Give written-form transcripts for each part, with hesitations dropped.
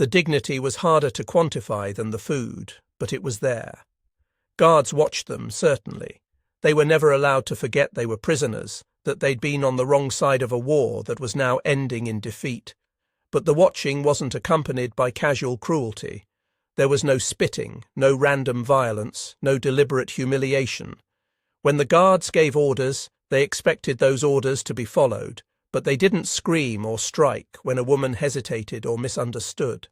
The dignity was harder to quantify than the food, but it was there. Guards watched them, certainly. They were never allowed to forget they were prisoners, that they'd been on the wrong side of a war that was now ending in defeat. But the watching wasn't accompanied by casual cruelty. There was no spitting, no random violence, no deliberate humiliation. When the guards gave orders, they expected those orders to be followed, but they didn't scream or strike when a woman hesitated or misunderstood.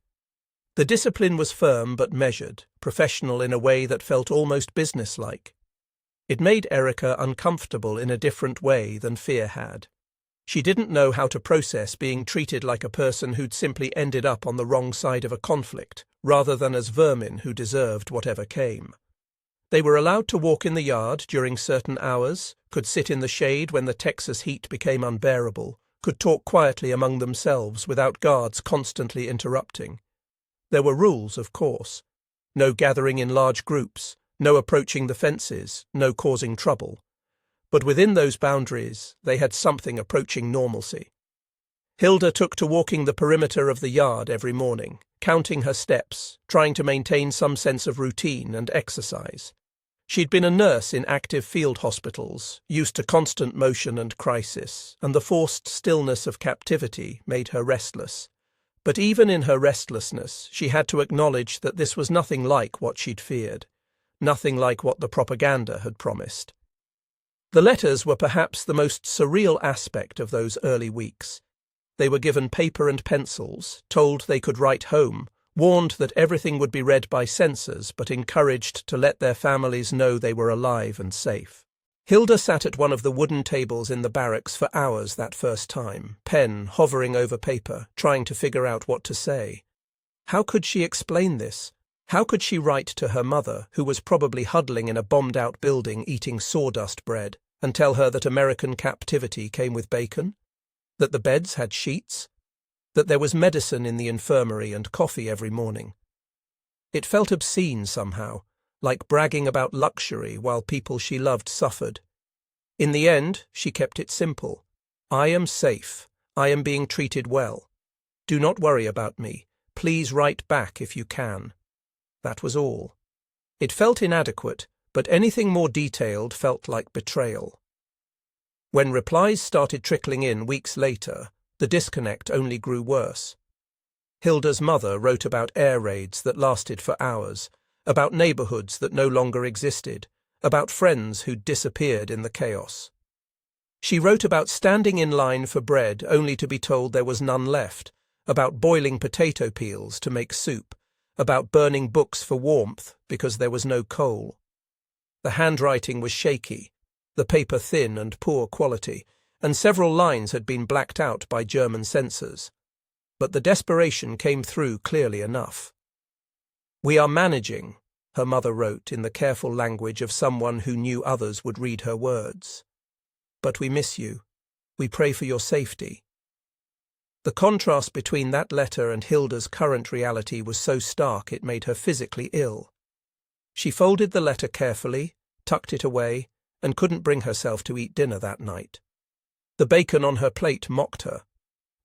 The discipline was firm but measured, professional in a way that felt almost businesslike. It made Erica uncomfortable in a different way than fear had. She didn't know how to process being treated like a person who'd simply ended up on the wrong side of a conflict, rather than as vermin who deserved whatever came. They were allowed to walk in the yard during certain hours, could sit in the shade when the Texas heat became unbearable, could talk quietly among themselves without guards constantly interrupting. There were rules, of course. No gathering in large groups, no approaching the fences, no causing trouble. But within those boundaries, they had something approaching normalcy. Hilda took to walking the perimeter of the yard every morning, counting her steps, trying to maintain some sense of routine and exercise. She'd been a nurse in active field hospitals, used to constant motion and crisis, and the forced stillness of captivity made her restless. But even in her restlessness, she had to acknowledge that this was nothing like what she'd feared, nothing like what the propaganda had promised. The letters were perhaps the most surreal aspect of those early weeks. They were given paper and pencils, told they could write home, warned that everything would be read by censors, but encouraged to let their families know they were alive and safe. Hilda sat at one of the wooden tables in the barracks for hours that first time, pen hovering over paper, trying to figure out what to say. How could she explain this? How could she write to her mother, who was probably huddling in a bombed-out building eating sawdust bread, and tell her that American captivity came with bacon? That the beds had sheets? That there was medicine in the infirmary and coffee every morning? It felt obscene somehow, like bragging about luxury while people she loved suffered. In the end, she kept it simple. I am safe. I am being treated well. Do not worry about me. Please write back if you can. That was all. It felt inadequate, but anything more detailed felt like betrayal. When replies started trickling in weeks later, the disconnect only grew worse. Hilda's mother wrote about air raids that lasted for hours, about neighborhoods that no longer existed, about friends who'd disappeared in the chaos. She wrote about standing in line for bread only to be told there was none left, about boiling potato peels to make soup, about burning books for warmth because there was no coal. The handwriting was shaky, the paper thin and poor quality, and several lines had been blacked out by German censors. But the desperation came through clearly enough. We are managing, her mother wrote in the careful language of someone who knew others would read her words. But we miss you. We pray for your safety. The contrast between that letter and Hilda's current reality was so stark it made her physically ill. She folded the letter carefully, tucked it away, and couldn't bring herself to eat dinner that night. The bacon on her plate mocked her.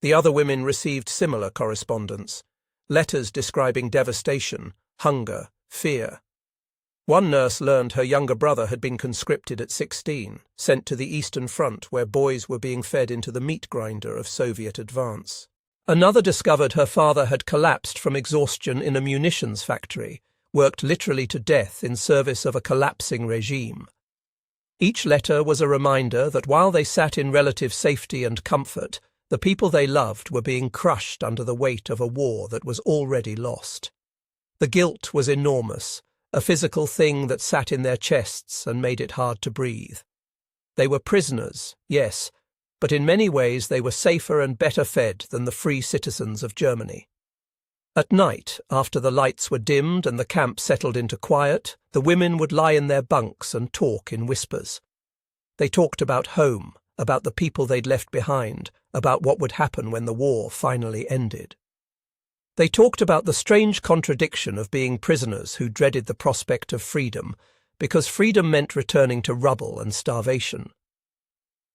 The other women received similar correspondence, letters describing devastation, hunger, fear. One nurse learned her younger brother had been conscripted at 16, sent to the Eastern Front where boys were being fed into the meat grinder of Soviet advance. Another discovered her father had collapsed from exhaustion in a munitions factory, worked literally to death in service of a collapsing regime. Each letter was a reminder that while they sat in relative safety and comfort, the people they loved were being crushed under the weight of a war that was already lost. The guilt was enormous, a physical thing that sat in their chests and made it hard to breathe. They were prisoners, yes, but in many ways they were safer and better fed than the free citizens of Germany. At night, after the lights were dimmed and the camp settled into quiet, the women would lie in their bunks and talk in whispers. They talked about home, about the people they'd left behind, about what would happen when the war finally ended. They talked about the strange contradiction of being prisoners who dreaded the prospect of freedom, because freedom meant returning to rubble and starvation.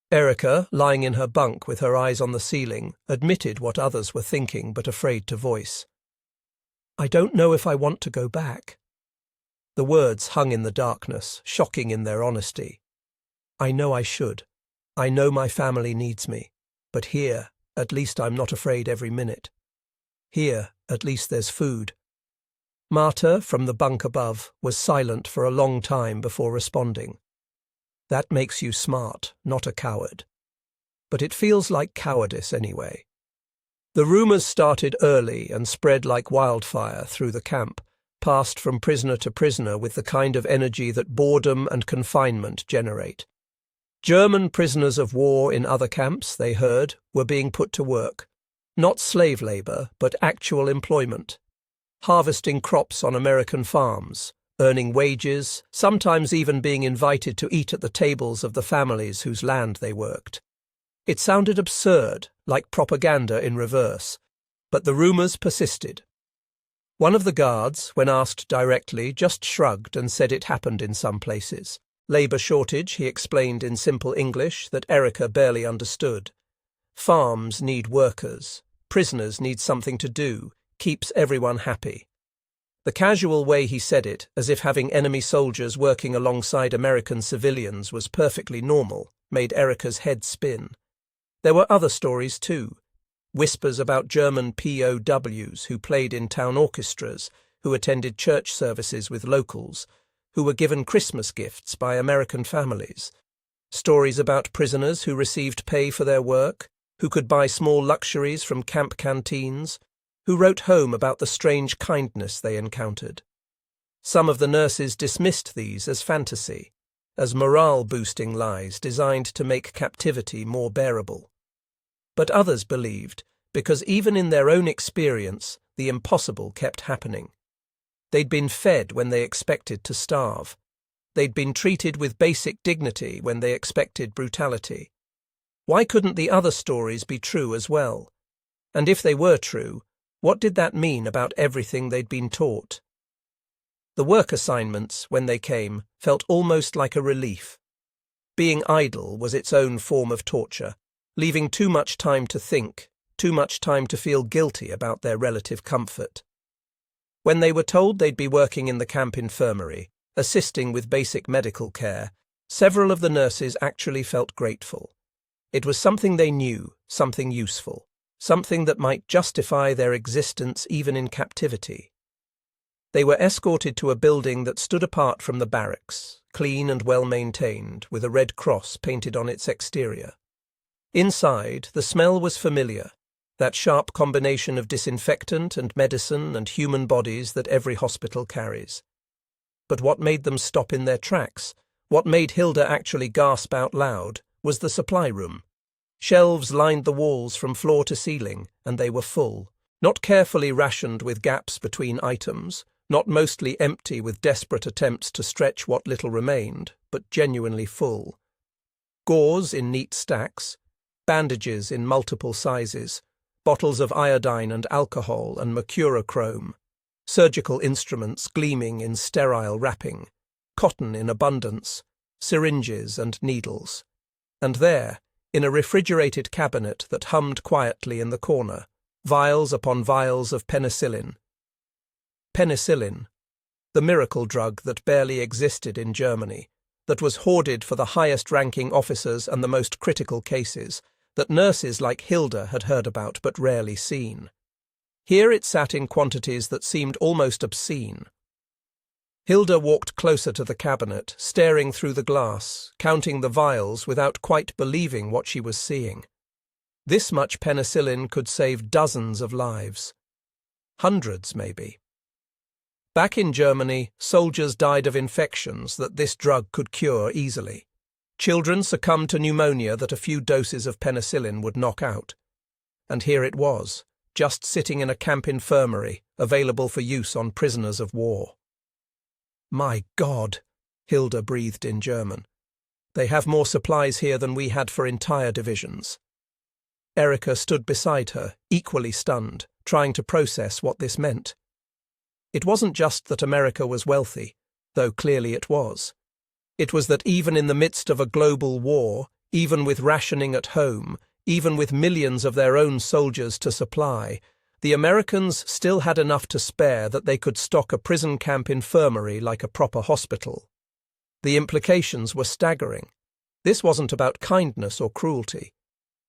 Erica, lying in her bunk with her eyes on the ceiling, admitted what others were thinking but afraid to voice. I don't know if I want to go back. The words hung in the darkness, shocking in their honesty. I know I should. I know my family needs me. But here, at least I'm not afraid every minute. Here, at least there's food. Marta, from the bunk above, was silent for a long time before responding. That makes you smart, not a coward. But it feels like cowardice anyway. The rumours started early and spread like wildfire through the camp, passed from prisoner to prisoner with the kind of energy that boredom and confinement generate. German prisoners of war in other camps, they heard, were being put to work. Not slave labour, but actual employment. Harvesting crops on American farms, earning wages, sometimes even being invited to eat at the tables of the families whose land they worked. It sounded absurd, like propaganda in reverse, but the rumours persisted. One of the guards, when asked directly, just shrugged and said it happened in some places. Labour shortage, he explained in simple English that Erica barely understood. Farms need workers. Prisoners need something to do. Keeps everyone happy. The casual way he said it, as if having enemy soldiers working alongside American civilians was perfectly normal, made Erica's head spin. There were other stories too. Whispers about German POWs who played in town orchestras, who attended church services with locals, who were given Christmas gifts by American families. Stories about prisoners who received pay for their work, who could buy small luxuries from camp canteens, who wrote home about the strange kindness they encountered. Some of the nurses dismissed these as fantasy, as morale-boosting lies designed to make captivity more bearable. But others believed, because even in their own experience, the impossible kept happening. They'd been fed when they expected to starve. They'd been treated with basic dignity when they expected brutality. Why couldn't the other stories be true as well? And if they were true, what did that mean about everything they'd been taught? The work assignments, when they came, felt almost like a relief. Being idle was its own form of torture, leaving too much time to think, too much time to feel guilty about their relative comfort. When they were told they'd be working in the camp infirmary, assisting with basic medical care, several of the nurses actually felt grateful. It was something they knew, something useful, something that might justify their existence even in captivity. They were escorted to a building that stood apart from the barracks, clean and well-maintained, with a red cross painted on its exterior. Inside, the smell was familiar, that sharp combination of disinfectant and medicine and human bodies that every hospital carries. But what made them stop in their tracks, what made Hilda actually gasp out loud, was the supply room. Shelves lined the walls from floor to ceiling, and they were full, not carefully rationed with gaps between items, not mostly empty with desperate attempts to stretch what little remained, but genuinely full. Gauze in neat stacks, bandages in multiple sizes, bottles of iodine and alcohol and mercurochrome, surgical instruments gleaming in sterile wrapping, cotton in abundance, syringes and needles. And there, in a refrigerated cabinet that hummed quietly in the corner, vials upon vials of penicillin. Penicillin, the miracle drug that barely existed in Germany, that was hoarded for the highest-ranking officers and the most critical cases, that nurses like Hilda had heard about but rarely seen. Here it sat in quantities that seemed almost obscene. Hilda walked closer to the cabinet, staring through the glass, counting the vials without quite believing what she was seeing. This much penicillin could save dozens of lives. Hundreds, maybe. Back in Germany, soldiers died of infections that this drug could cure easily. Children succumbed to pneumonia that a few doses of penicillin would knock out. And here it was, just sitting in a camp infirmary, available for use on prisoners of war. "My God," Hilda breathed in German. "They have more supplies here than we had for entire divisions." Erica stood beside her, equally stunned, trying to process what this meant. It wasn't just that America was wealthy, though clearly it was. It was that even in the midst of a global war, even with rationing at home, even with millions of their own soldiers to supply, The Americans still had enough to spare that they could stock a prison camp infirmary like a proper hospital. The implications were staggering. This wasn't about kindness or cruelty.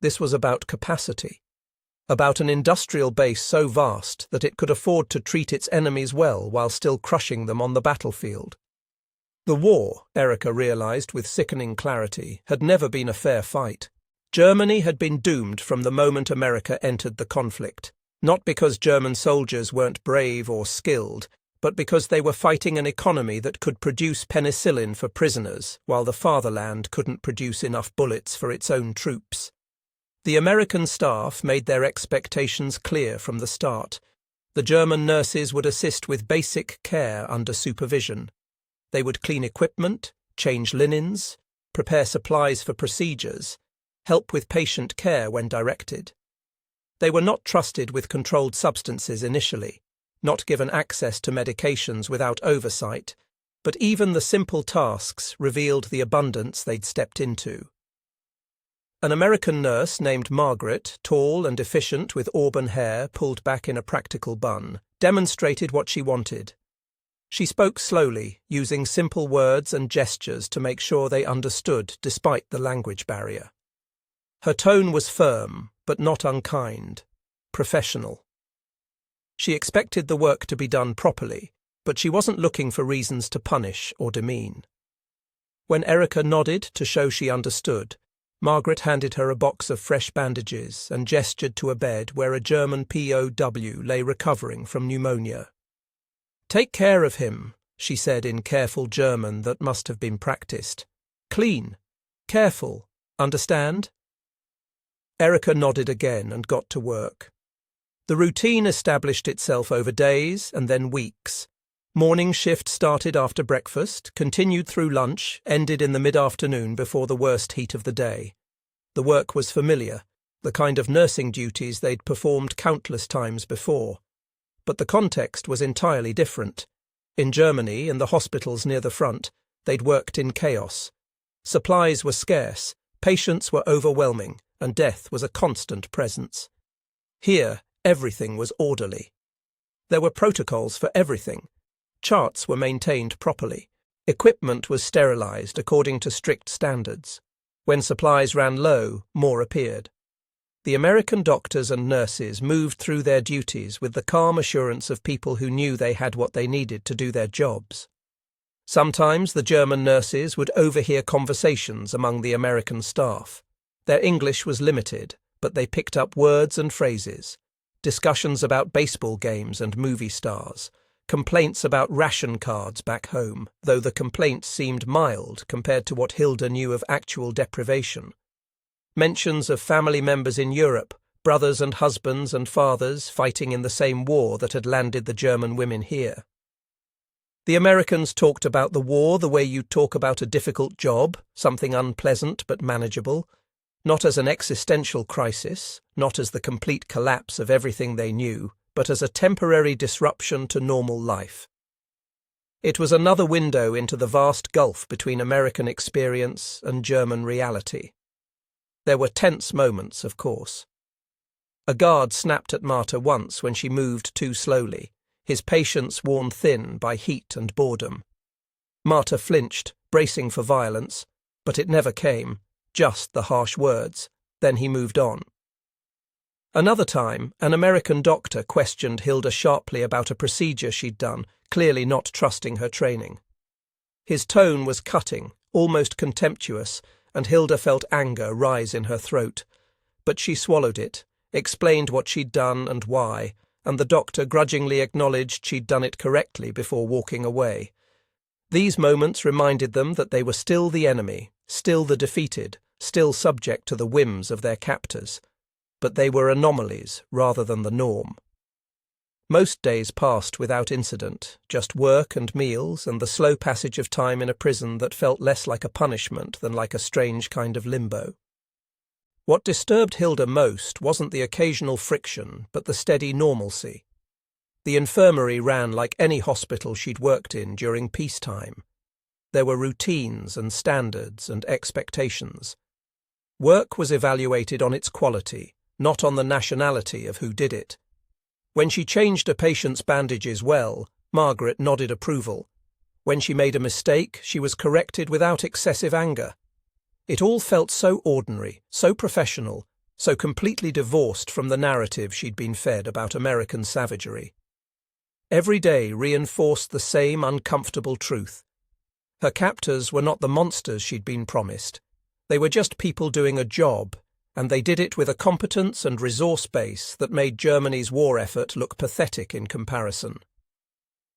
This was about capacity. About an industrial base so vast that it could afford to treat its enemies well while still crushing them on the battlefield. The war, Erica realized with sickening clarity, had never been a fair fight. Germany had been doomed from the moment America entered the conflict, not because German soldiers weren't brave or skilled, but because they were fighting an economy that could produce penicillin for prisoners, while the fatherland couldn't produce enough bullets for its own troops. The American staff made their expectations clear from the start. The German nurses would assist with basic care under supervision. They would clean equipment, change linens, prepare supplies for procedures, help with patient care when directed. They were not trusted with controlled substances initially, not given access to medications without oversight, but even the simple tasks revealed the abundance they'd stepped into. An American nurse named Margaret, tall and efficient with auburn hair pulled back in a practical bun, demonstrated what she wanted. She spoke slowly, using simple words and gestures to make sure they understood despite the language barrier. Her tone was firm, but not unkind, professional. She expected the work to be done properly, but she wasn't looking for reasons to punish or demean. When Erica nodded to show she understood, Margaret handed her a box of fresh bandages and gestured to a bed where a German POW lay recovering from pneumonia. "Take care of him," she said in careful German that must have been practiced. "Clean. Careful. Understand?" Erica nodded again and got to work. The routine established itself over days and then weeks. Morning shift started after breakfast, continued through lunch, ended in the mid-afternoon before the worst heat of the day. The work was familiar, the kind of nursing duties they'd performed countless times before. But the context was entirely different. In Germany, in the hospitals near the front, they'd worked in chaos. Supplies were scarce, patients were overwhelming, and death was a constant presence. Here, everything was orderly. There were protocols for everything. Charts were maintained properly. Equipment was sterilized according to strict standards. When supplies ran low, more appeared. The American doctors and nurses moved through their duties with the calm assurance of people who knew they had what they needed to do their jobs. Sometimes the German nurses would overhear conversations among the American staff. Their English was limited, but they picked up words and phrases. Discussions about baseball games and movie stars. Complaints about ration cards back home, though the complaints seemed mild compared to what Hilda knew of actual deprivation. Mentions of family members in Europe, brothers and husbands and fathers fighting in the same war that had landed the German women here. The Americans talked about the war the way you'd talk about a difficult job, something unpleasant but manageable, not as an existential crisis, not as the complete collapse of everything they knew, but as a temporary disruption to normal life. It was another window into the vast gulf between American experience and German reality. There were tense moments, of course. A guard snapped at Marta once when she moved too slowly, his patience worn thin by heat and boredom. Marta flinched, bracing for violence, but it never came, just the harsh words. Then he moved on. Another time, an American doctor questioned Hilda sharply about a procedure she'd done, clearly not trusting her training. His tone was cutting, almost contemptuous, and Hilda felt anger rise in her throat. But she swallowed it, explained what she'd done and why, and the doctor grudgingly acknowledged she'd done it correctly before walking away. These moments reminded them that they were still the enemy, still the defeated, still subject to the whims of their captors. But they were anomalies rather than the norm. Most days passed without incident, just work and meals and the slow passage of time in a prison that felt less like a punishment than like a strange kind of limbo. What disturbed Hilda most wasn't the occasional friction, but the steady normalcy. The infirmary ran like any hospital she'd worked in during peacetime. There were routines and standards and expectations. Work was evaluated on its quality, not on the nationality of who did it. When she changed a patient's bandages well, Margaret nodded approval. When she made a mistake, she was corrected without excessive anger. It all felt so ordinary, so professional, so completely divorced from the narrative she'd been fed about American savagery. Every day reinforced the same uncomfortable truth. Her captors were not the monsters she'd been promised. They were just people doing a job, and they did it with a competence and resource base that made Germany's war effort look pathetic in comparison.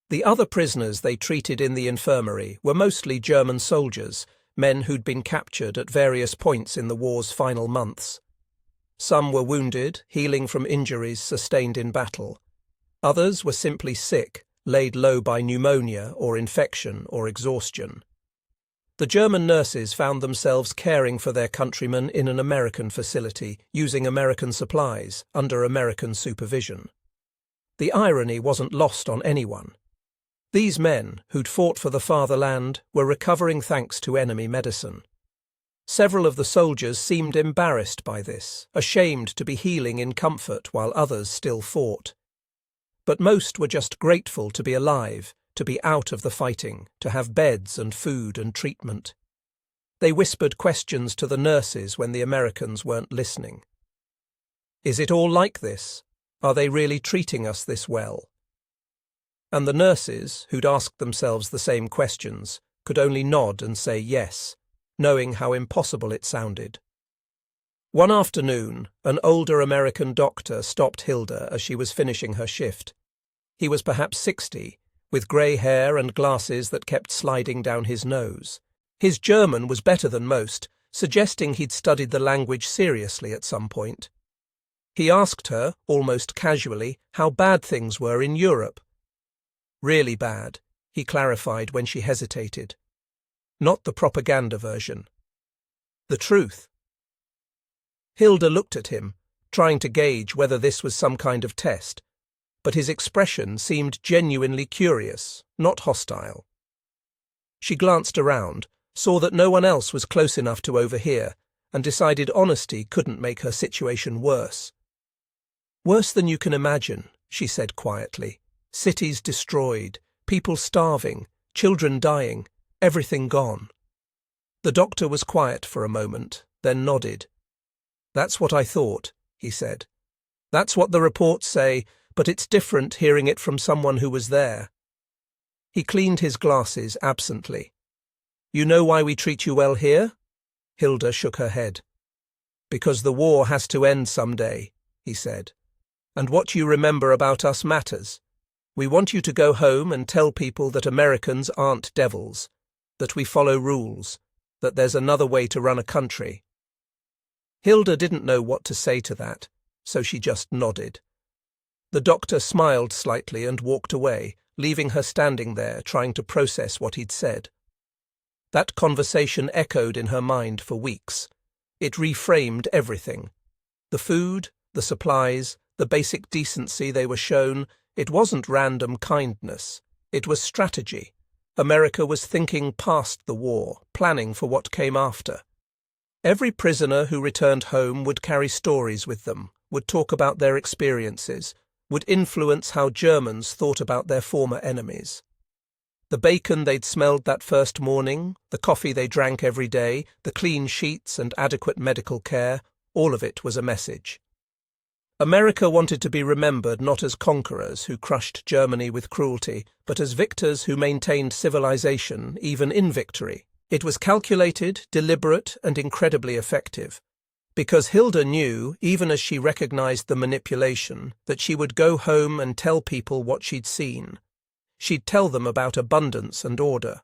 The other prisoners they treated in the infirmary were mostly German soldiers, men who'd been captured at various points in the war's final months. Some were wounded, healing from injuries sustained in battle. Others were simply sick, laid low by pneumonia or infection or exhaustion. The German nurses found themselves caring for their countrymen in an American facility, using American supplies, under American supervision. The irony wasn't lost on anyone. These men, who'd fought for the fatherland, were recovering thanks to enemy medicine. Several of the soldiers seemed embarrassed by this, ashamed to be healing in comfort while others still fought. But most were just grateful to be alive, to be out of the fighting, to have beds and food and treatment. They whispered questions to the nurses when the Americans weren't listening. "Is it all like this? Are they really treating us this well?" And the nurses, who'd asked themselves the same questions, could only nod and say yes, knowing how impossible it sounded. One afternoon, an older American doctor stopped Hilda as she was finishing her shift. He was perhaps 60, with grey hair and glasses that kept sliding down his nose. His German was better than most, suggesting he'd studied the language seriously at some point. He asked her, almost casually, how bad things were in Europe. "Really bad," he clarified when she hesitated. "Not the propaganda version. The truth." Hilda looked at him, trying to gauge whether this was some kind of test, but his expression seemed genuinely curious, not hostile. She glanced around, saw that no one else was close enough to overhear, and decided honesty couldn't make her situation worse. "Worse than you can imagine," she said quietly. "Cities destroyed, people starving, children dying, everything gone." The doctor was quiet for a moment, then nodded. "That's what I thought," he said. "That's what the reports say, but it's different hearing it from someone who was there." He cleaned his glasses absently. "You know why we treat you well here?" Hilda shook her head. "Because the war has to end someday," he said. "And what you remember about us matters. We want you to go home and tell people that Americans aren't devils, that we follow rules, that there's another way to run a country." Hilda didn't know what to say to that, so she just nodded. The doctor smiled slightly and walked away, leaving her standing there trying to process what he'd said. That conversation echoed in her mind for weeks. It reframed everything. The food, the supplies, the basic decency they were shown. It wasn't random kindness. It was strategy. America was thinking past the war, planning for what came after. Every prisoner who returned home would carry stories with them, would talk about their experiences, would influence how Germans thought about their former enemies. The bacon they'd smelled that first morning, the coffee they drank every day, the clean sheets and adequate medical care, all of it was a message. America wanted to be remembered not as conquerors who crushed Germany with cruelty, but as victors who maintained civilization even in victory. It was calculated, deliberate, and incredibly effective. Because Hilda knew, even as she recognized the manipulation, that she would go home and tell people what she'd seen. She'd tell them about abundance and order.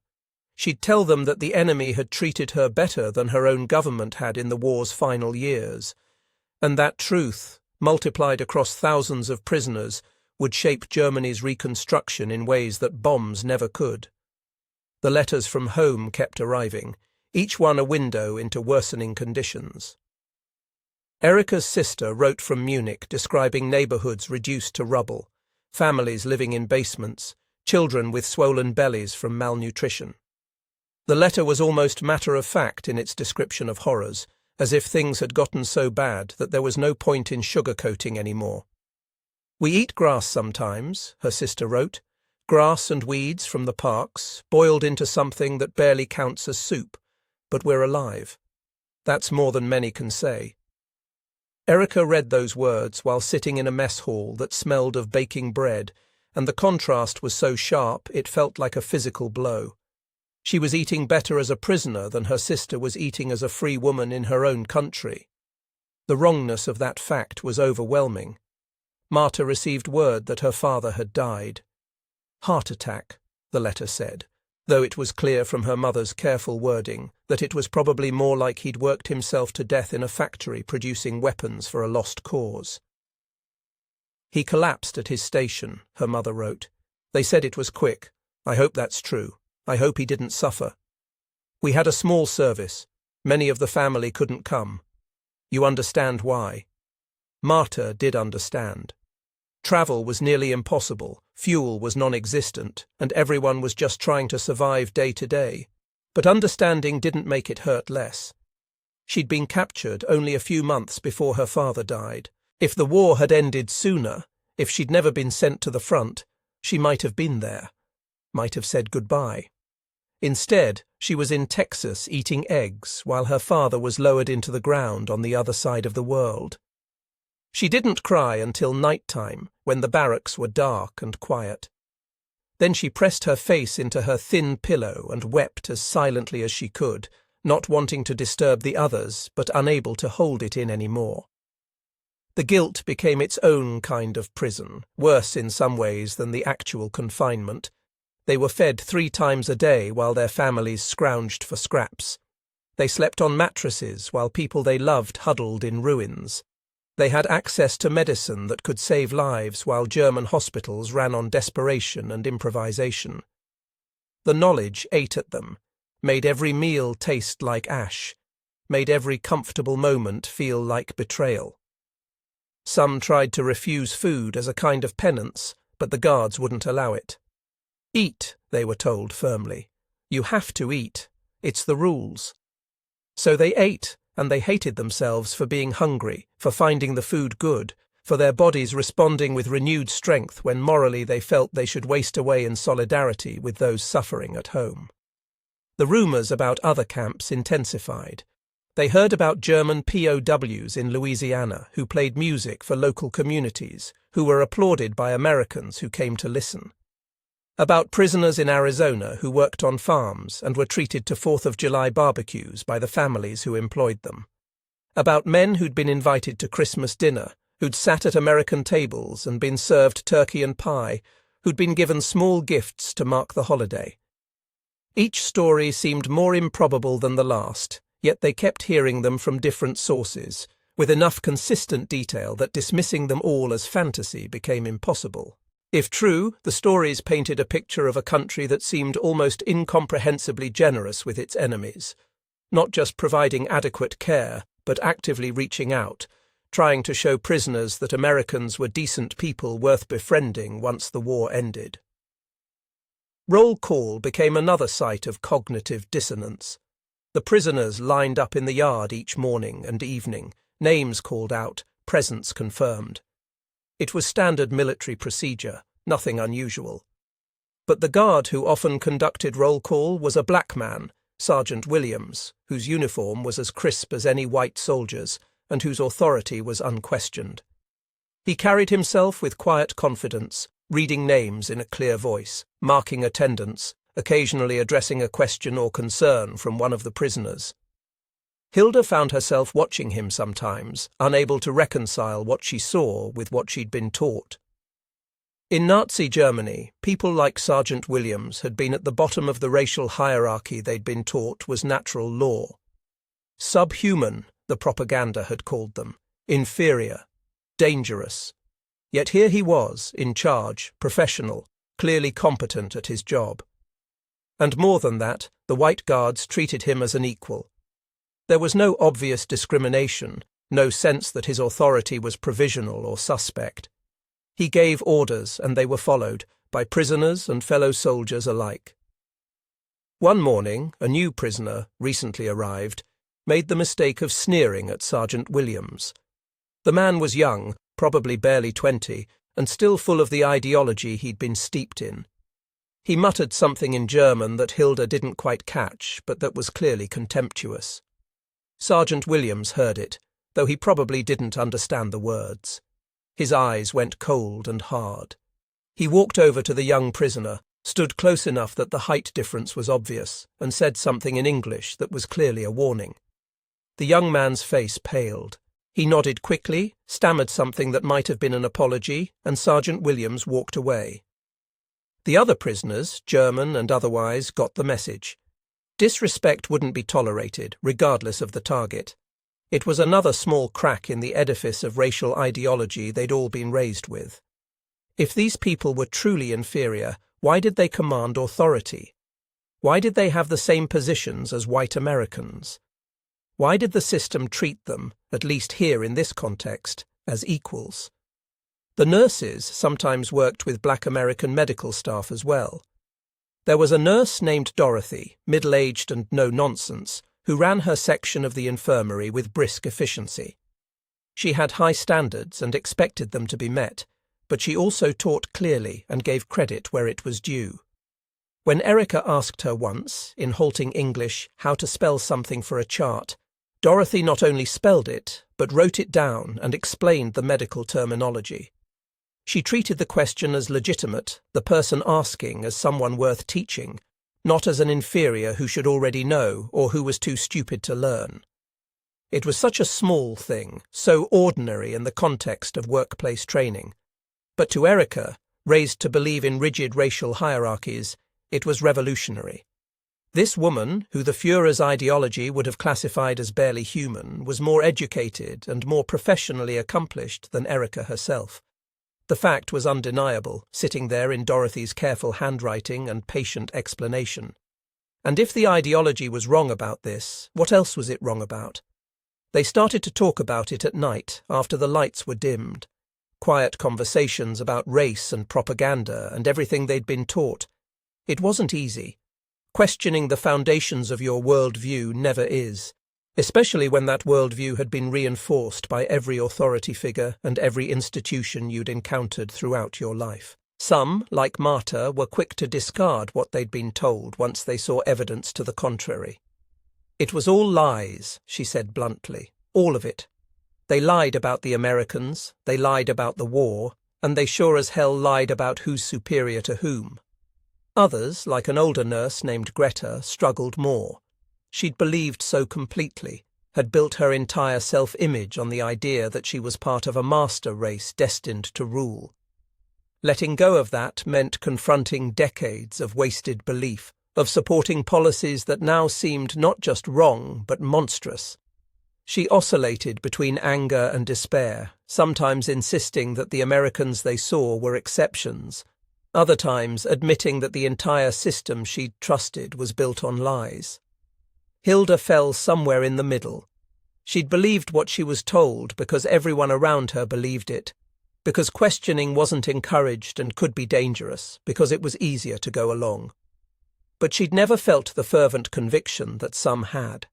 She'd tell them that the enemy had treated her better than her own government had in the war's final years. And that truth, multiplied across thousands of prisoners, would shape Germany's reconstruction in ways that bombs never could. The letters from home kept arriving, each one a window into worsening conditions. Erika's sister wrote from Munich describing neighborhoods reduced to rubble, families living in basements, children with swollen bellies from malnutrition. The letter was almost matter-of-fact in its description of horrors, as if things had gotten so bad that there was no point in sugarcoating anymore. "We eat grass sometimes," her sister wrote. "Grass and weeds from the parks, boiled into something that barely counts as soup, but we're alive. That's more than many can say." Erica read those words while sitting in a mess hall that smelled of baking bread, and the contrast was so sharp it felt like a physical blow. She was eating better as a prisoner than her sister was eating as a free woman in her own country. The wrongness of that fact was overwhelming. Marta received word that her father had died. Heart attack, the letter said, though it was clear from her mother's careful wording that it was probably more like he'd worked himself to death in a factory producing weapons for a lost cause. "He collapsed at his station," her mother wrote. "They said it was quick. I hope that's true. I hope he didn't suffer. We had a small service. Many of the family couldn't come. You understand why." Marta did understand. Travel was nearly impossible, fuel was non-existent, and everyone was just trying to survive day to day. But understanding didn't make it hurt less. She'd been captured only a few months before her father died. If the war had ended sooner, if she'd never been sent to the front, she might have been there, might have said goodbye. Instead, she was in Texas eating eggs while her father was lowered into the ground on the other side of the world. She didn't cry until night-time, when the barracks were dark and quiet. Then she pressed her face into her thin pillow and wept as silently as she could, not wanting to disturb the others, but unable to hold it in any more. The guilt became its own kind of prison, worse in some ways than the actual confinement. They were fed 3 times a day while their families scrounged for scraps. They slept on mattresses while people they loved huddled in ruins. They had access to medicine that could save lives while German hospitals ran on desperation and improvisation. The knowledge ate at them, made every meal taste like ash, made every comfortable moment feel like betrayal. Some tried to refuse food as a kind of penance, but the guards wouldn't allow it. "Eat," they were told firmly. "You have to eat. It's the rules." So they ate, and they hated themselves for being hungry, for finding the food good, for their bodies responding with renewed strength when morally they felt they should waste away in solidarity with those suffering at home. The rumours about other camps intensified. They heard about German POWs in Louisiana who played music for local communities, who were applauded by Americans who came to listen. About prisoners in Arizona who worked on farms and were treated to 4th of July barbecues by the families who employed them. About men who'd been invited to Christmas dinner, who'd sat at American tables and been served turkey and pie, who'd been given small gifts to mark the holiday. Each story seemed more improbable than the last, yet they kept hearing them from different sources, with enough consistent detail that dismissing them all as fantasy became impossible. If true, the stories painted a picture of a country that seemed almost incomprehensibly generous with its enemies, not just providing adequate care, but actively reaching out, trying to show prisoners that Americans were decent people worth befriending once the war ended. Roll call became another site of cognitive dissonance. The prisoners lined up in the yard each morning and evening, names called out, presence confirmed. It was standard military procedure, nothing unusual. But the guard who often conducted roll call was a black man, Sergeant Williams, whose uniform was as crisp as any white soldier's and whose authority was unquestioned. He carried himself with quiet confidence, reading names in a clear voice, marking attendance, occasionally addressing a question or concern from one of the prisoners. Hilda found herself watching him sometimes, unable to reconcile what she saw with what she'd been taught. In Nazi Germany, people like Sergeant Williams had been at the bottom of the racial hierarchy they'd been taught was natural law. Subhuman, the propaganda had called them, inferior, dangerous. Yet here he was, in charge, professional, clearly competent at his job. And more than that, the white guards treated him as an equal. There was no obvious discrimination, no sense that his authority was provisional or suspect. He gave orders, and they were followed, by prisoners and fellow soldiers alike. One morning, a new prisoner, recently arrived, made the mistake of sneering at Sergeant Williams. The man was young, probably barely 20, and still full of the ideology he'd been steeped in. He muttered something in German that Hilda didn't quite catch, but that was clearly contemptuous. Sergeant Williams heard it, though he probably didn't understand the words. His eyes went cold and hard. He walked over to the young prisoner, stood close enough that the height difference was obvious, and said something in English that was clearly a warning. The young man's face paled. He nodded quickly, stammered something that might have been an apology, and Sergeant Williams walked away. The other prisoners, German and otherwise, got the message. Disrespect wouldn't be tolerated, regardless of the target. It was another small crack in the edifice of racial ideology they'd all been raised with. If these people were truly inferior, why did they command authority? Why did they have the same positions as white Americans? Why did the system treat them, at least here in this context, as equals? The nurses sometimes worked with black American medical staff as well. There was a nurse named Dorothy, middle-aged and no-nonsense, who ran her section of the infirmary with brisk efficiency. She had high standards and expected them to be met, but she also taught clearly and gave credit where it was due. When Erica asked her once, in halting English, how to spell something for a chart, Dorothy not only spelled it, but wrote it down and explained the medical terminology. She treated the question as legitimate, the person asking as someone worth teaching, not as an inferior who should already know or who was too stupid to learn. It was such a small thing, so ordinary in the context of workplace training. But to Erica, raised to believe in rigid racial hierarchies, it was revolutionary. This woman, who the Führer's ideology would have classified as barely human, was more educated and more professionally accomplished than Erica herself. The fact was undeniable, sitting there in Dorothy's careful handwriting and patient explanation. And if the ideology was wrong about this, what else was it wrong about? They started to talk about it at night, after the lights were dimmed. Quiet conversations about race and propaganda and everything they'd been taught. It wasn't easy. Questioning the foundations of your worldview never is, especially when that worldview had been reinforced by every authority figure and every institution you'd encountered throughout your life. Some, like Marta, were quick to discard what they'd been told once they saw evidence to the contrary. It was all lies, she said bluntly, all of it. They lied about the Americans, they lied about the war, and they sure as hell lied about who's superior to whom. Others, like an older nurse named Greta, struggled more. She'd believed so completely, had built her entire self-image on the idea that she was part of a master race destined to rule. Letting go of that meant confronting decades of wasted belief, of supporting policies that now seemed not just wrong but monstrous. She oscillated between anger and despair, sometimes insisting that the Americans they saw were exceptions, other times admitting that the entire system she'd trusted was built on lies. Hilda fell somewhere in the middle. She'd believed what she was told because everyone around her believed it, because questioning wasn't encouraged and could be dangerous, because it was easier to go along. But she'd never felt the fervent conviction that some had.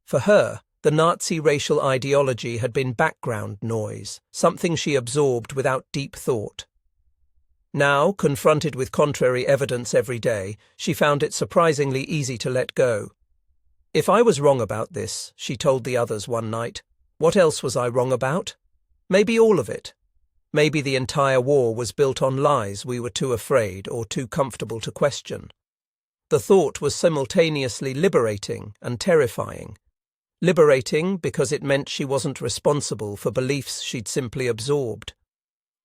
For her, the Nazi racial ideology had been background noise, something she absorbed without deep thought. Now, confronted with contrary evidence every day, she found it surprisingly easy to let go. If I was wrong about this, she told the others one night, what else was I wrong about? Maybe all of it. Maybe the entire war was built on lies we were too afraid or too comfortable to question. The thought was simultaneously liberating and terrifying. Liberating because it meant she wasn't responsible for beliefs she'd simply absorbed.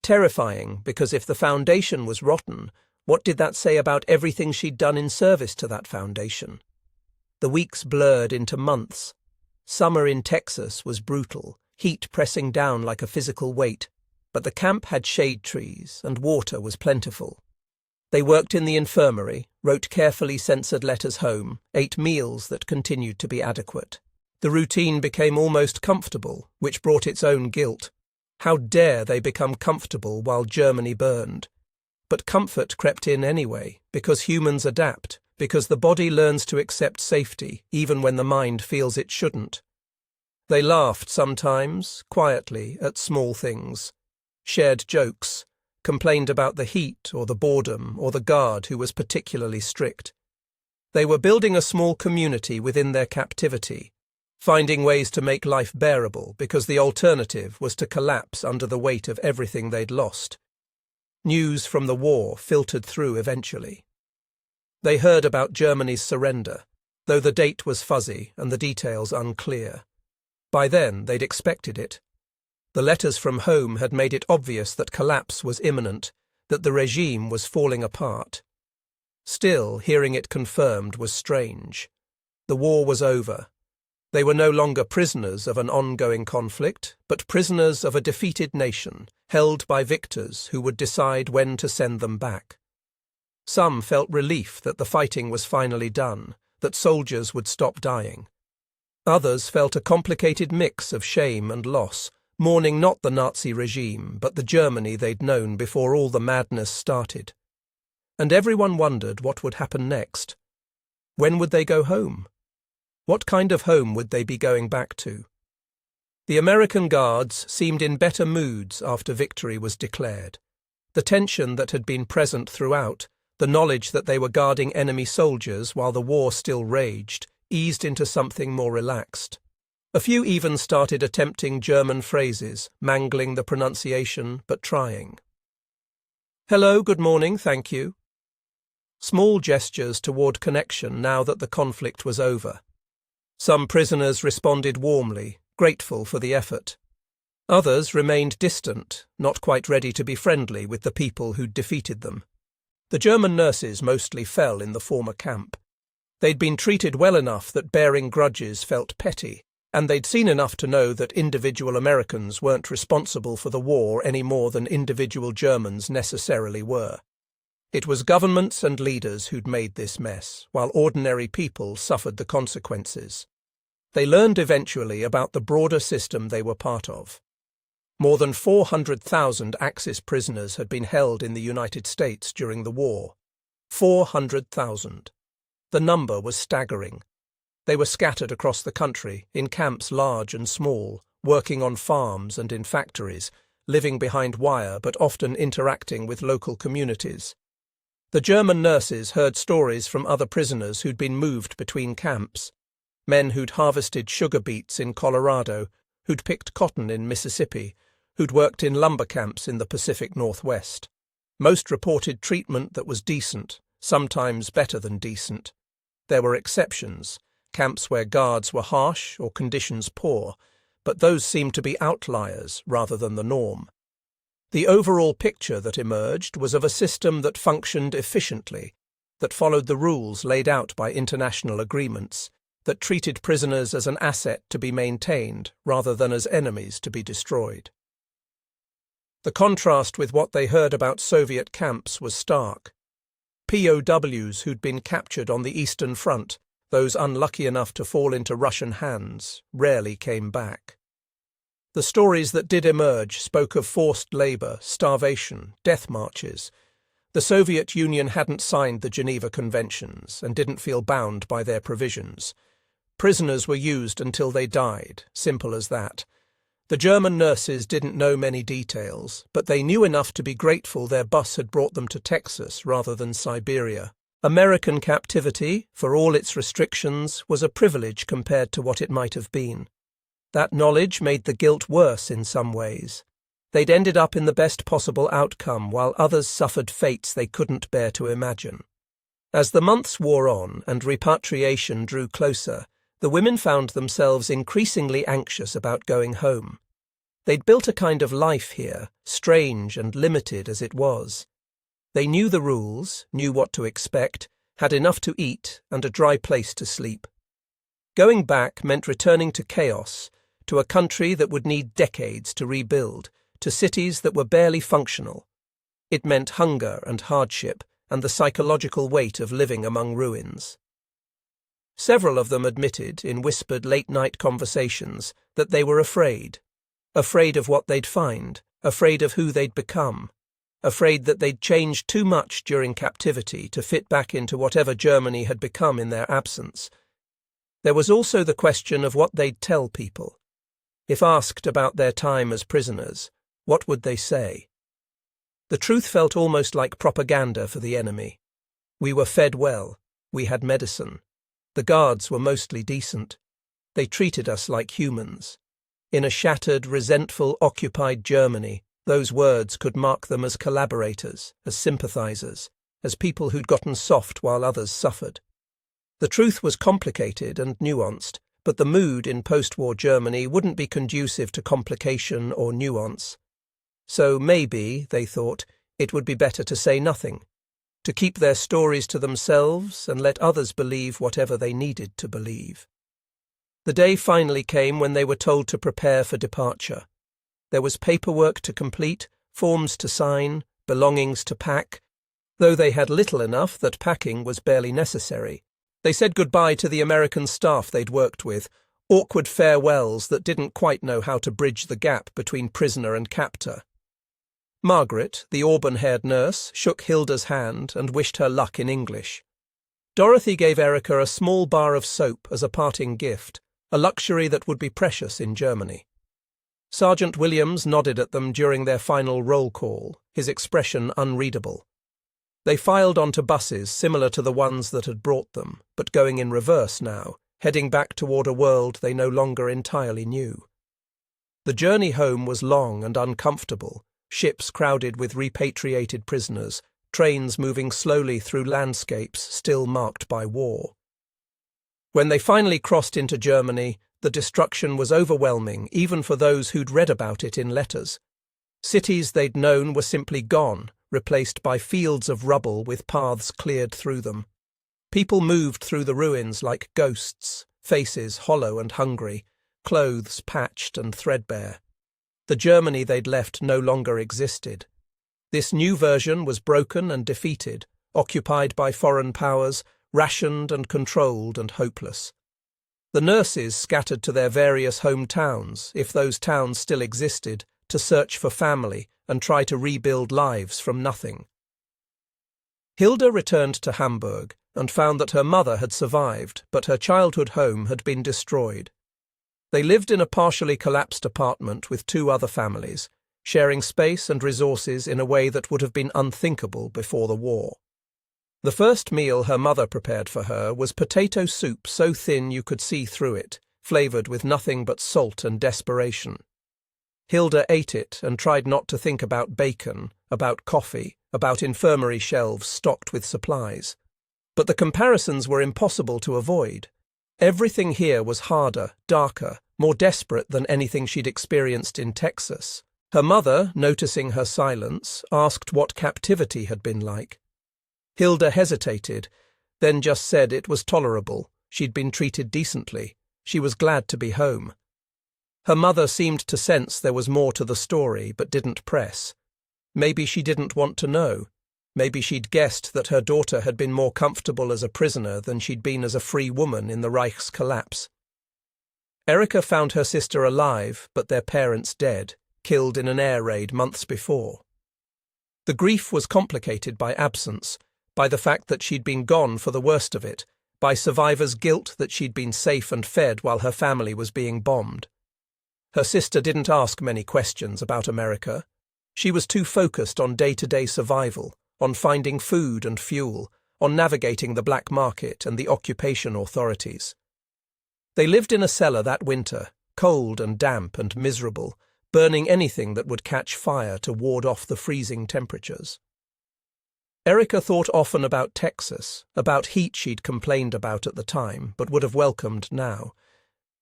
Terrifying because if the foundation was rotten, what did that say about everything she'd done in service to that foundation? The weeks blurred into months. Summer in Texas was brutal, heat pressing down like a physical weight, but the camp had shade trees and water was plentiful. They worked in the infirmary, wrote carefully censored letters home, ate meals that continued to be adequate. The routine became almost comfortable, which brought its own guilt. How dare they become comfortable while Germany burned? But comfort crept in anyway, because humans adapt, because the body learns to accept safety, even when the mind feels it shouldn't. They laughed sometimes, quietly, at small things. shared jokes, complained about the heat or the boredom or the guard who was particularly strict. They were building a small community within their captivity, finding ways to make life bearable because the alternative was to collapse under the weight of everything they'd lost. News from the war filtered through eventually. They heard about Germany's surrender, though the date was fuzzy and the details unclear. By then, they'd expected it. The letters from home had made it obvious that collapse was imminent, that the regime was falling apart. Still, hearing it confirmed was strange. The war was over. They were no longer prisoners of an ongoing conflict, but prisoners of a defeated nation, held by victors who would decide when to send them back. Some felt relief that the fighting was finally done, that soldiers would stop dying. Others felt a complicated mix of shame and loss, mourning not the Nazi regime, but the Germany they'd known before all the madness started. And everyone wondered what would happen next. When would they go home? What kind of home would they be going back to? The American guards seemed in better moods after victory was declared. The tension that had been present throughout, the knowledge that they were guarding enemy soldiers while the war still raged, eased into something more relaxed. A few even started attempting German phrases, mangling the pronunciation, but trying. "Hello, good morning, thank you." Small gestures toward connection now that the conflict was over. Some prisoners responded warmly, grateful for the effort. Others remained distant, not quite ready to be friendly with the people who'd defeated them. The German nurses mostly fell in the former camp. They'd been treated well enough that bearing grudges felt petty, and they'd seen enough to know that individual Americans weren't responsible for the war any more than individual Germans necessarily were. It was governments and leaders who'd made this mess, while ordinary people suffered the consequences. They learned eventually about the broader system they were part of. More than 400,000 Axis prisoners had been held in the United States during the war. 400,000. The number was staggering. They were scattered across the country, in camps large and small, working on farms and in factories, living behind wire but often interacting with local communities. The German nurses heard stories from other prisoners who'd been moved between camps. Men who'd harvested sugar beets in Colorado, who'd picked cotton in Mississippi, who'd worked in lumber camps in the Pacific Northwest. Most reported treatment that was decent, sometimes better than decent. There were exceptions, camps where guards were harsh or conditions poor, but those seemed to be outliers rather than the norm. The overall picture that emerged was of a system that functioned efficiently, that followed the rules laid out by international agreements, that treated prisoners as an asset to be maintained rather than as enemies to be destroyed. The contrast with what they heard about Soviet camps was stark. POWs who'd been captured on the Eastern Front, those unlucky enough to fall into Russian hands, rarely came back. The stories that did emerge spoke of forced labour, starvation, death marches. The Soviet Union hadn't signed the Geneva Conventions and didn't feel bound by their provisions. Prisoners were used until they died, simple as that. The German nurses didn't know many details, but they knew enough to be grateful their bus had brought them to Texas rather than Siberia. American captivity, for all its restrictions, was a privilege compared to what it might have been. That knowledge made the guilt worse in some ways. They'd ended up in the best possible outcome while others suffered fates they couldn't bear to imagine. As the months wore on and repatriation drew closer, the women found themselves increasingly anxious about going home. They'd built a kind of life here, strange and limited as it was. They knew the rules, knew what to expect, had enough to eat and a dry place to sleep. Going back meant returning to chaos, to a country that would need decades to rebuild, to cities that were barely functional. It meant hunger and hardship and the psychological weight of living among ruins. Several of them admitted, in whispered late-night conversations, that they were afraid. Afraid of what they'd find, afraid of who they'd become, afraid that they'd changed too much during captivity to fit back into whatever Germany had become in their absence. There was also the question of what they'd tell people. If asked about their time as prisoners, What would they say? The truth felt almost like propaganda for the enemy. We were fed well. We had medicine. The guards were mostly decent. They treated us like humans. In a shattered, resentful, occupied Germany, those words could mark them as collaborators, as sympathizers, as people who'd gotten soft while others suffered. The truth was complicated and nuanced, but the mood in post-war Germany wouldn't be conducive to complication or nuance. So maybe, they thought, it would be better to say nothing, to keep their stories to themselves and let others believe whatever they needed to believe. The day finally came when they were told to prepare for departure. There was paperwork to complete, forms to sign, belongings to pack, though they had little enough that packing was barely necessary. They said goodbye to the American staff they'd worked with, awkward farewells that didn't quite know how to bridge the gap between prisoner and captor. Margaret, the auburn-haired nurse, shook Hilda's hand and wished her luck in English. Dorothy gave Erica a small bar of soap as a parting gift, a luxury that would be precious in Germany. Sergeant Williams nodded at them during their final roll call, his expression unreadable. They filed onto buses similar to the ones that had brought them, but going in reverse now, heading back toward a world they no longer entirely knew. The journey home was long and uncomfortable, ships crowded with repatriated prisoners, trains moving slowly through landscapes still marked by war. When they finally crossed into Germany, the destruction was overwhelming even for those who'd read about it in letters. Cities they'd known were simply gone, replaced by fields of rubble with paths cleared through them. People moved through the ruins like ghosts, faces hollow and hungry, clothes patched and threadbare. The Germany they'd left no longer existed. This new version was broken and defeated, occupied by foreign powers, rationed and controlled and hopeless. The nurses scattered to their various hometowns, if those towns still existed, to search for family and try to rebuild lives from nothing. Hilda returned to Hamburg and found that her mother had survived, but her childhood home had been destroyed. They lived in a partially collapsed apartment with 2 other families, sharing space and resources in a way that would have been unthinkable before the war. The first meal her mother prepared for her was potato soup so thin you could see through it, flavoured with nothing but salt and desperation. Hilda ate it and tried not to think about bacon, about coffee, about infirmary shelves stocked with supplies. But the comparisons were impossible to avoid. Everything here was harder, darker, more desperate than anything she'd experienced in Texas. Her mother, noticing her silence, asked what captivity had been like. Hilda hesitated, then just said it was tolerable. She'd been treated decently. She was glad to be home. Her mother seemed to sense there was more to the story, but didn't press. Maybe she didn't want to know. Maybe she'd guessed that her daughter had been more comfortable as a prisoner than she'd been as a free woman in the Reich's collapse. Erica found her sister alive, but their parents dead, killed in an air raid months before. The grief was complicated by absence, by the fact that she'd been gone for the worst of it, by survivors' guilt that she'd been safe and fed while her family was being bombed. Her sister didn't ask many questions about America. She was too focused on day-to-day survival, on finding food and fuel, on navigating the black market and the occupation authorities. They lived in a cellar that winter, cold and damp and miserable, burning anything that would catch fire to ward off the freezing temperatures. Erica thought often about Texas, about heat she'd complained about at the time but would have welcomed now.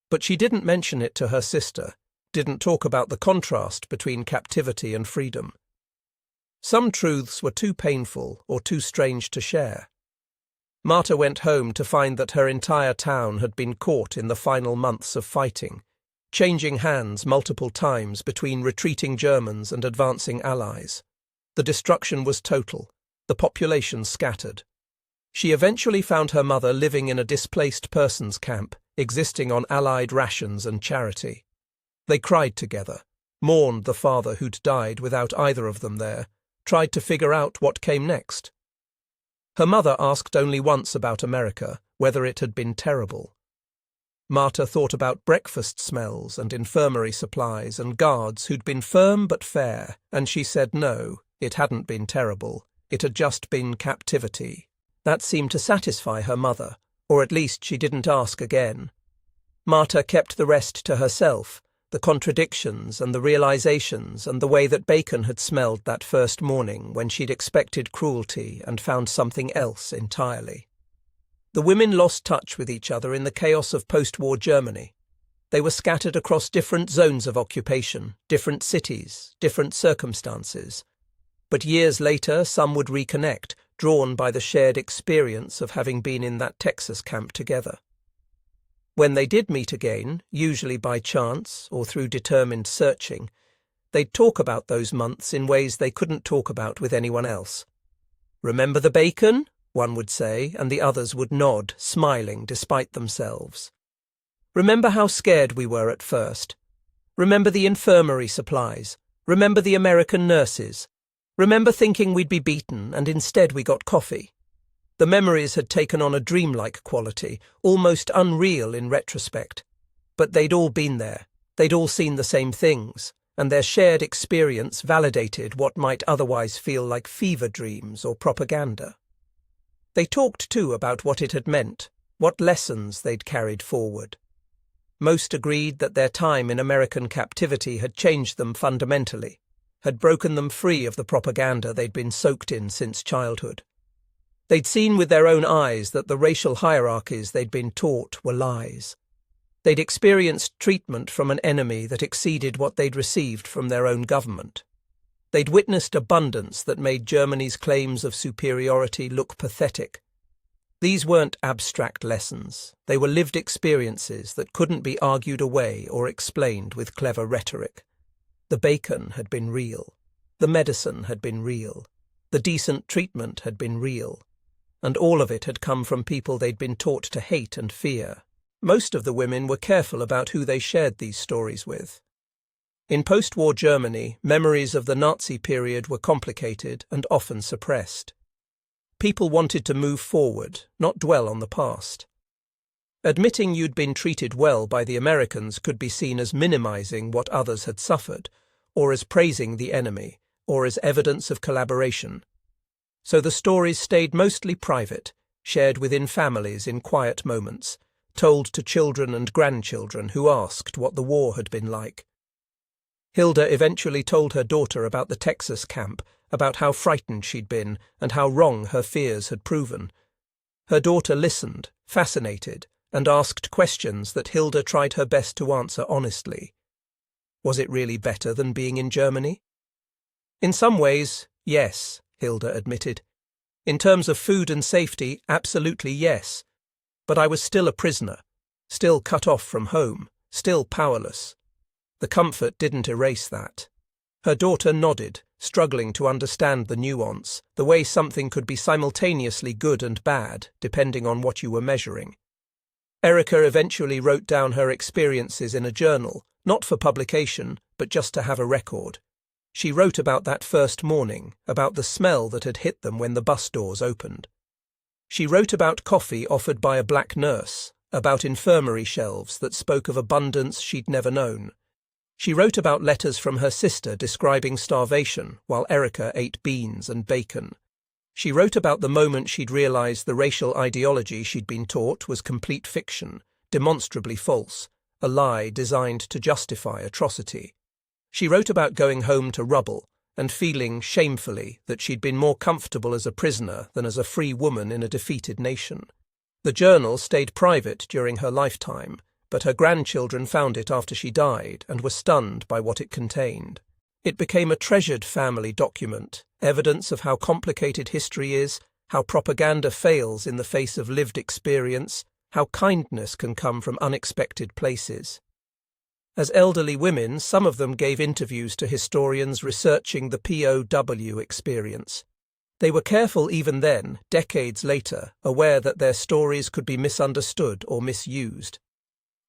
But she didn't mention it to her sister, didn't talk about the contrast between captivity and freedom. Some truths were too painful or too strange to share. Marta went home to find that her entire town had been caught in the final months of fighting, changing hands multiple times between retreating Germans and advancing Allies. The destruction was total, the population scattered. She eventually found her mother living in a displaced persons camp, existing on Allied rations and charity. They cried together, mourned the father who'd died without either of them there, tried to figure out what came next. Her mother asked only once about America, whether it had been terrible. Marta thought about breakfast smells and infirmary supplies and guards who'd been firm but fair, and she said no, it hadn't been terrible. It had just been captivity. That seemed to satisfy her mother, or at least she didn't ask again. Marta kept the rest to herself, the contradictions and the realizations and the way that bacon had smelled that first morning when she'd expected cruelty and found something else entirely. The women lost touch with each other in the chaos of post-war Germany. They were scattered across different zones of occupation, different cities, different circumstances. But years later, some would reconnect, drawn by the shared experience of having been in that Texas camp together. When they did meet again, usually by chance or through determined searching, they'd talk about those months in ways they couldn't talk about with anyone else. "Remember the bacon?" one would say, and the others would nod, smiling despite themselves. "Remember how scared we were at first? Remember the infirmary supplies? Remember the American nurses? Remember thinking we'd be beaten, and instead we got coffee?" The memories had taken on a dreamlike quality, almost unreal in retrospect. But they'd all been there. They'd all seen the same things, and their shared experience validated what might otherwise feel like fever dreams or propaganda. They talked, too, about what it had meant, what lessons they'd carried forward. Most agreed that their time in American captivity had changed them fundamentally, had broken them free of the propaganda they'd been soaked in since childhood. They'd seen with their own eyes that the racial hierarchies they'd been taught were lies. They'd experienced treatment from an enemy that exceeded what they'd received from their own government. They'd witnessed abundance that made Germany's claims of superiority look pathetic. These weren't abstract lessons. They were lived experiences that couldn't be argued away or explained with clever rhetoric. The bacon had been real. The medicine had been real. The decent treatment had been real. And all of it had come from people they'd been taught to hate and fear. Most of the women were careful about who they shared these stories with. In post-war Germany, memories of the Nazi period were complicated and often suppressed. People wanted to move forward, not dwell on the past. Admitting you'd been treated well by the Americans could be seen as minimizing what others had suffered, or as praising the enemy, or as evidence of collaboration. So the stories stayed mostly private, shared within families in quiet moments, told to children and grandchildren who asked what the war had been like. Hilda eventually told her daughter about the Texas camp, about how frightened she'd been and how wrong her fears had proven. Her daughter listened, fascinated, and asked questions that Hilda tried her best to answer honestly. Was it really better than being in Germany? In some ways, yes, Hilda admitted. In terms of food and safety, absolutely yes. But I was still a prisoner, still cut off from home, still powerless. The comfort didn't erase that. Her daughter nodded, struggling to understand the nuance, the way something could be simultaneously good and bad, depending on what you were measuring. Erica eventually wrote down her experiences in a journal, not for publication, but just to have a record. She wrote about that first morning, about the smell that had hit them when the bus doors opened. She wrote about coffee offered by a black nurse, about infirmary shelves that spoke of abundance she'd never known. She wrote about letters from her sister describing starvation while Erica ate beans and bacon. She wrote about the moment she'd realized the racial ideology she'd been taught was complete fiction, demonstrably false, a lie designed to justify atrocity. She wrote about going home to rubble and feeling shamefully that she'd been more comfortable as a prisoner than as a free woman in a defeated nation. The journal stayed private during her lifetime, but her grandchildren found it after she died and were stunned by what it contained. It became a treasured family document, evidence of how complicated history is, how propaganda fails in the face of lived experience, how kindness can come from unexpected places. As elderly women, some of them gave interviews to historians researching the POW experience. They were careful even then, decades later, aware that their stories could be misunderstood or misused.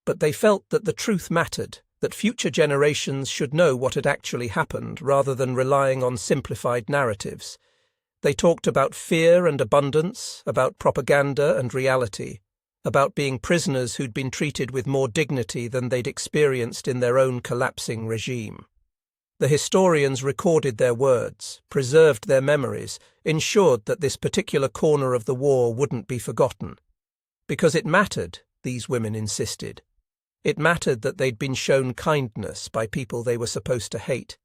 But they felt that the truth mattered, that future generations should know what had actually happened rather than relying on simplified narratives. They talked about fear and abundance, about propaganda and reality, about being prisoners who'd been treated with more dignity than they'd experienced in their own collapsing regime. The historians recorded their words, preserved their memories, ensured that this particular corner of the war wouldn't be forgotten. Because it mattered, these women insisted. It mattered that they'd been shown kindness by people they were supposed to hate.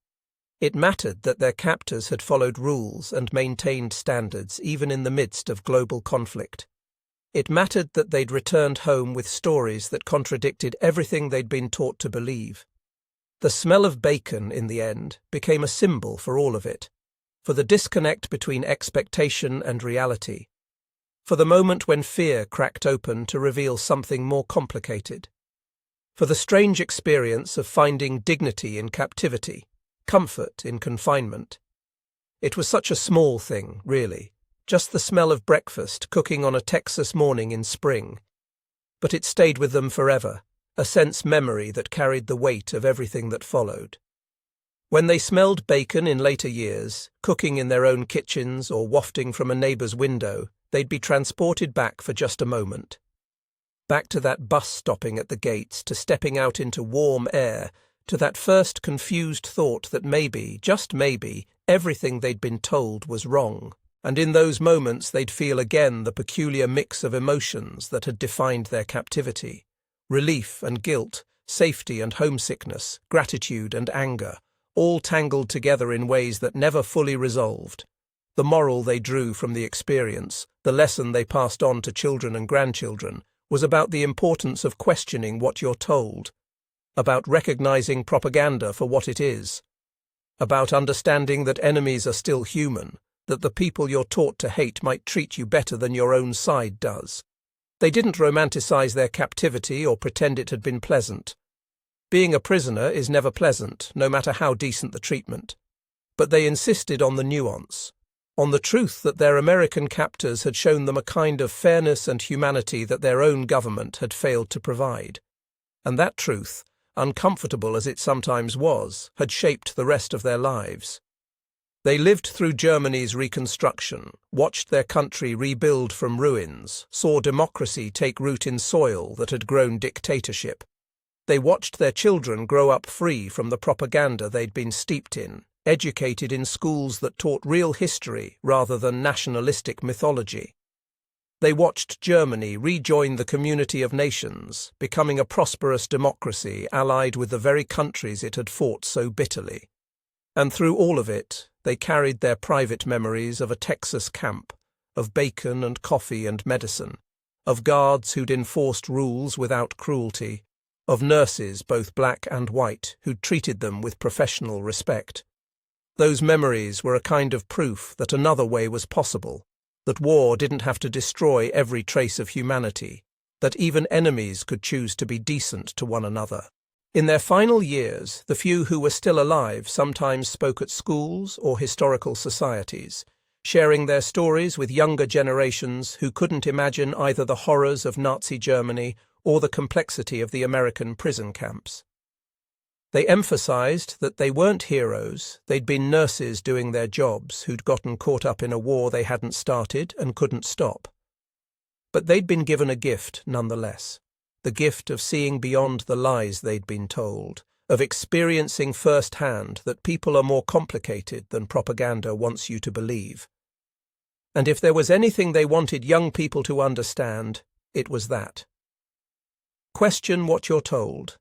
It mattered that their captors had followed rules and maintained standards even in the midst of global conflict. It mattered that they'd returned home with stories that contradicted everything they'd been taught to believe. The smell of bacon, in the end, became a symbol for all of it, for the disconnect between expectation and reality, for the moment when fear cracked open to reveal something more complicated, for the strange experience of finding dignity in captivity, comfort in confinement. It was such a small thing, really, just the smell of breakfast cooking on a Texas morning in spring. But it stayed with them forever, a sense memory that carried the weight of everything that followed. When they smelled bacon in later years, cooking in their own kitchens or wafting from a neighbour's window, they'd be transported back for just a moment. Back to that bus stopping at the gates, to stepping out into warm air, to that first confused thought that maybe, just maybe, everything they'd been told was wrong. And in those moments they'd feel again the peculiar mix of emotions that had defined their captivity. Relief and guilt, safety and homesickness, gratitude and anger, all tangled together in ways that never fully resolved. The moral they drew from the experience, the lesson they passed on to children and grandchildren, was about the importance of questioning what you're told, about recognizing propaganda for what it is, about understanding that enemies are still human, that the people you're taught to hate might treat you better than your own side does. They didn't romanticize their captivity or pretend it had been pleasant. Being a prisoner is never pleasant, no matter how decent the treatment. But they insisted on the nuance, on the truth that their American captors had shown them a kind of fairness and humanity that their own government had failed to provide. And that truth, uncomfortable as it sometimes was, had shaped the rest of their lives. They lived through Germany's reconstruction, watched their country rebuild from ruins, saw democracy take root in soil that had grown dictatorship. They watched their children grow up free from the propaganda they'd been steeped in, educated in schools that taught real history rather than nationalistic mythology. They watched Germany rejoin the community of nations, becoming a prosperous democracy allied with the very countries it had fought so bitterly. And through all of it, they carried their private memories of a Texas camp, of bacon and coffee and medicine, of guards who'd enforced rules without cruelty, of nurses, both black and white, who'd treated them with professional respect. Those memories were a kind of proof that another way was possible, that war didn't have to destroy every trace of humanity, that even enemies could choose to be decent to one another. In their final years, the few who were still alive sometimes spoke at schools or historical societies, sharing their stories with younger generations who couldn't imagine either the horrors of Nazi Germany or the complexity of the American prison camps. They emphasized that they weren't heroes, they'd been nurses doing their jobs who'd gotten caught up in a war they hadn't started and couldn't stop. But they'd been given a gift nonetheless. The gift of seeing beyond the lies they'd been told, of experiencing firsthand that people are more complicated than propaganda wants you to believe. And if there was anything they wanted young people to understand, it was that. Question what you're told.